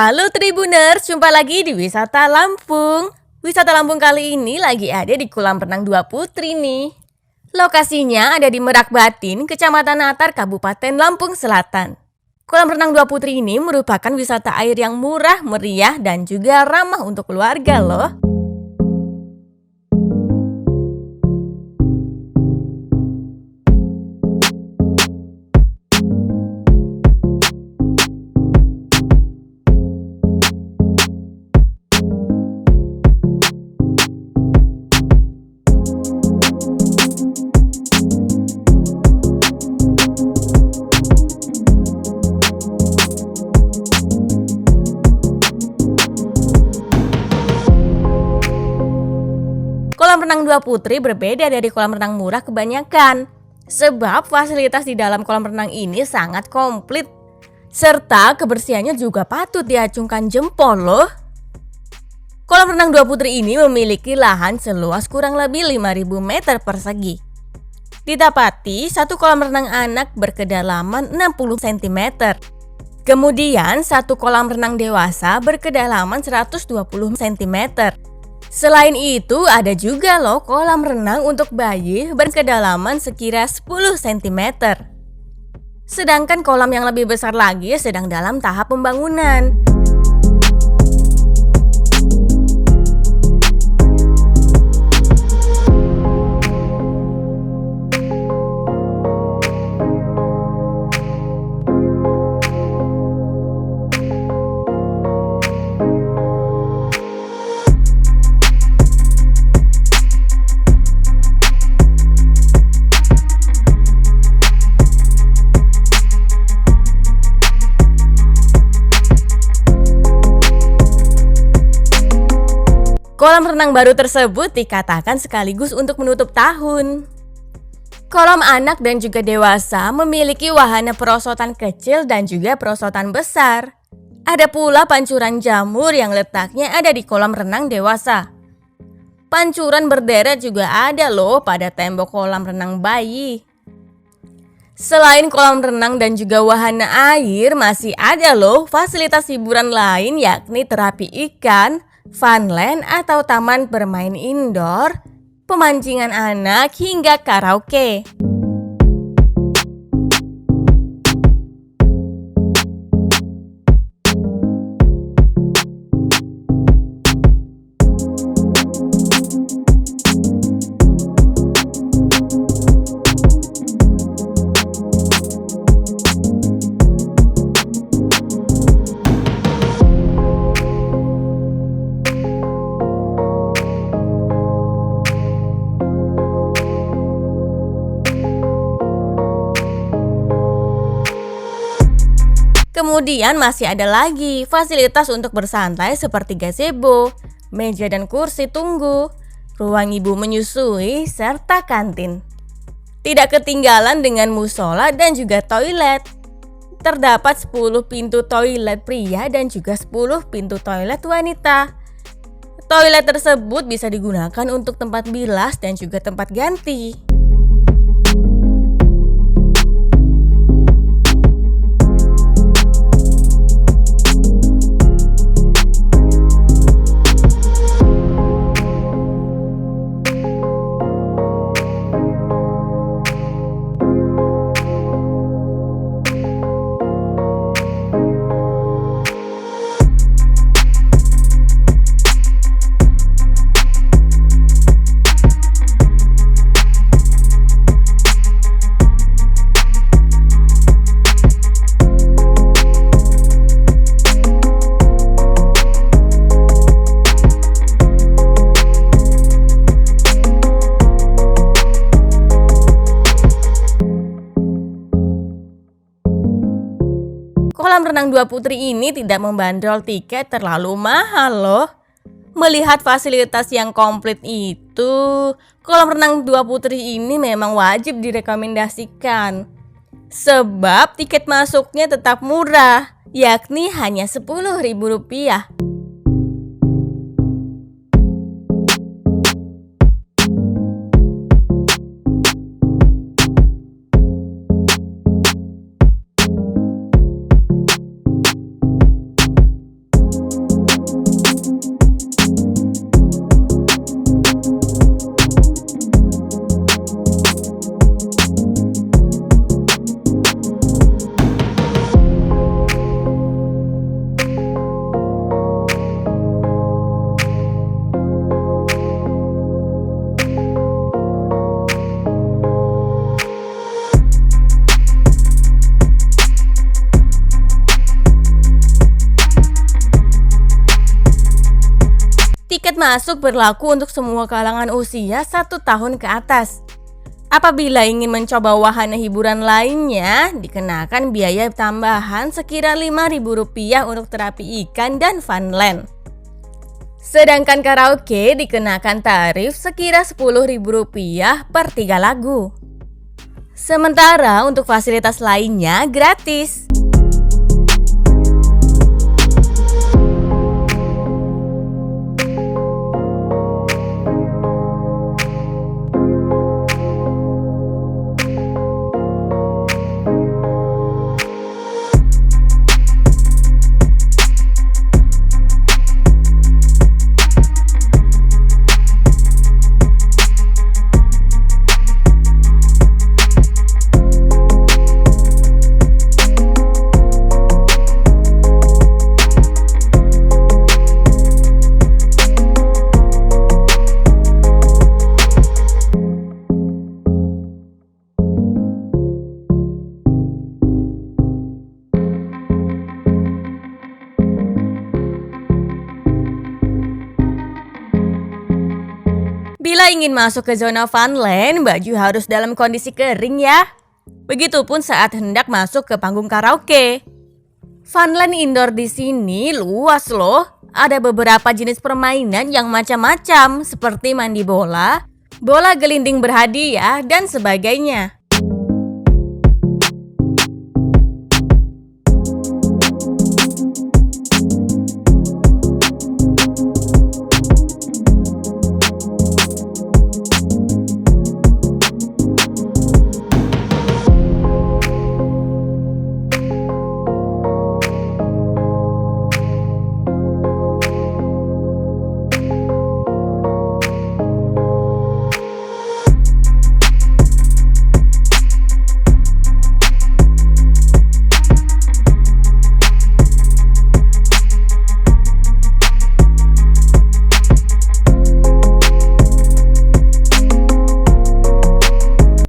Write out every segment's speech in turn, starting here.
Halo Tribuners, jumpa lagi di Wisata Lampung. Wisata Lampung kali ini lagi ada di kolam renang Dua Putri nih. Lokasinya ada di Merak Batin, Kecamatan Natar, Kabupaten Lampung Selatan. Kolam renang Dua Putri ini merupakan wisata air yang murah, meriah, dan juga ramah untuk keluarga loh. Kolam renang Dua Putri berbeda dari kolam renang murah kebanyakan, sebab fasilitas di dalam kolam renang ini sangat komplit, serta kebersihannya juga patut diacungkan jempol loh. Kolam renang Dua Putri ini memiliki lahan seluas kurang lebih 5.000 meter persegi. Didapati satu kolam renang anak berkedalaman 60 cm. Kemudian satu kolam renang dewasa berkedalaman 120 cm. Selain itu ada juga loh kolam renang untuk bayi berkedalaman sekira 10 cm. Sedangkan kolam yang lebih besar lagi sedang dalam tahap pembangunan. Kolam renang baru tersebut dikatakan sekaligus untuk menutup tahun. Kolam anak dan juga dewasa memiliki wahana perosotan kecil dan juga perosotan besar. Ada pula pancuran jamur yang letaknya ada di kolam renang dewasa. Pancuran berderet juga ada loh pada tembok kolam renang bayi. Selain kolam renang dan juga wahana air, masih ada loh fasilitas hiburan lain yakni terapi ikan, funland atau taman bermain indoor, pemancingan anak hingga karaoke. Kemudian masih ada lagi fasilitas untuk bersantai seperti gazebo, meja dan kursi tunggu, ruang ibu menyusui, serta kantin. Tidak ketinggalan dengan musola dan juga toilet. Terdapat 10 pintu toilet pria dan juga 10 pintu toilet wanita. Toilet tersebut bisa digunakan untuk tempat bilas dan juga tempat ganti. Kolam renang Dua Putri ini tidak membandrol tiket terlalu mahal loh. Melihat fasilitas yang komplit itu, kolam renang Dua Putri ini memang wajib direkomendasikan. Sebab tiket masuknya tetap murah, yakni hanya Rp10.000. masuk berlaku untuk semua kalangan usia 1 tahun ke atas. Apabila ingin mencoba wahana hiburan lainnya, dikenakan biaya tambahan sekira Rp5.000 untuk terapi ikan dan funland. Sedangkan karaoke dikenakan tarif sekira Rp10.000 per 3 lagu. Sementara untuk fasilitas lainnya gratis. Bila ingin masuk ke zona funland, baju harus dalam kondisi kering ya. Begitupun saat hendak masuk ke panggung karaoke. Funland indoor di sini luas loh. Ada beberapa jenis permainan yang macam-macam seperti mandi bola, bola gelinding berhadiah, dan sebagainya.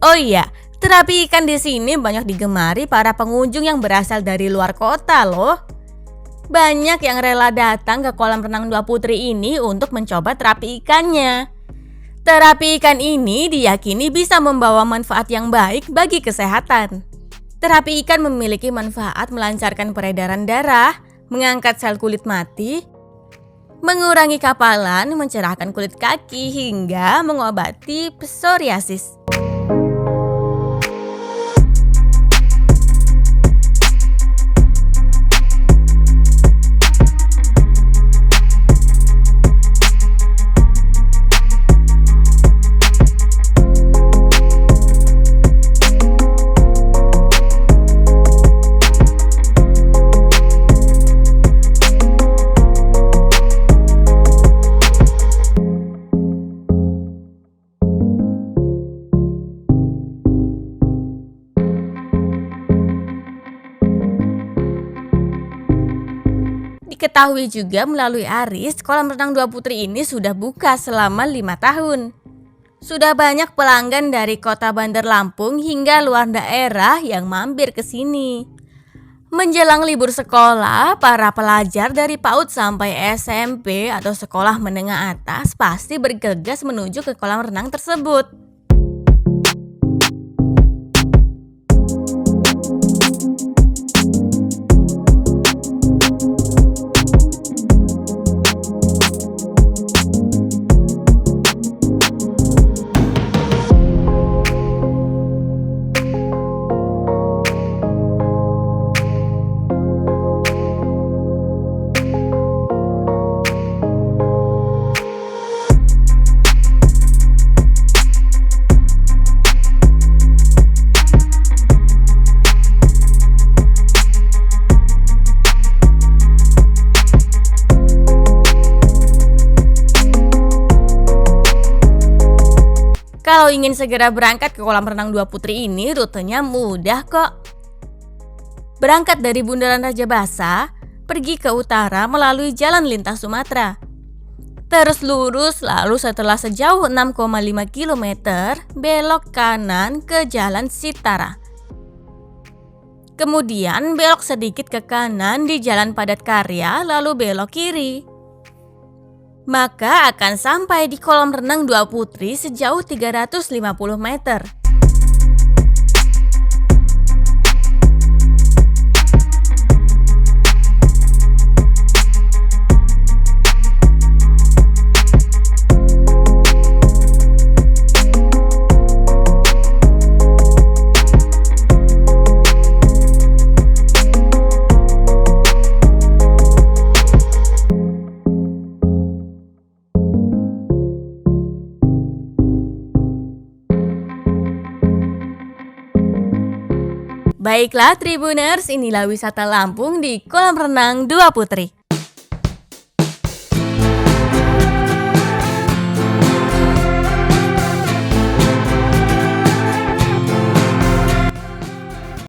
Oh iya, terapi ikan di sini banyak digemari para pengunjung yang berasal dari luar kota loh. Banyak yang rela datang ke kolam renang Dua Putri ini untuk mencoba terapi ikannya. Terapi ikan ini diyakini bisa membawa manfaat yang baik bagi kesehatan. Terapi ikan memiliki manfaat melancarkan peredaran darah, mengangkat sel kulit mati, mengurangi kapalan, mencerahkan kulit kaki, hingga mengobati psoriasis. Diketahui juga melalui Aris, kolam renang Dua Putri ini sudah buka selama 5 tahun. Sudah banyak pelanggan dari kota Bandar Lampung hingga luar daerah yang mampir ke sini. Menjelang libur sekolah, para pelajar dari PAUD sampai SMP atau sekolah menengah atas pasti bergegas menuju ke kolam renang tersebut. Kalau ingin segera berangkat ke kolam renang Dua Putri ini, rutenya mudah kok. Berangkat dari Bundaran Raja Basa, pergi ke utara melalui Jalan Lintas Sumatera. Terus lurus, lalu setelah sejauh 6,5 km, belok kanan ke Jalan Sitara. Kemudian belok sedikit ke kanan di Jalan Padat Karya, lalu belok kiri. maka akan sampai di kolam renang Dua Putri sejauh 350 meter. Baiklah Tribuners, inilah wisata Lampung di kolam renang Dua Putri.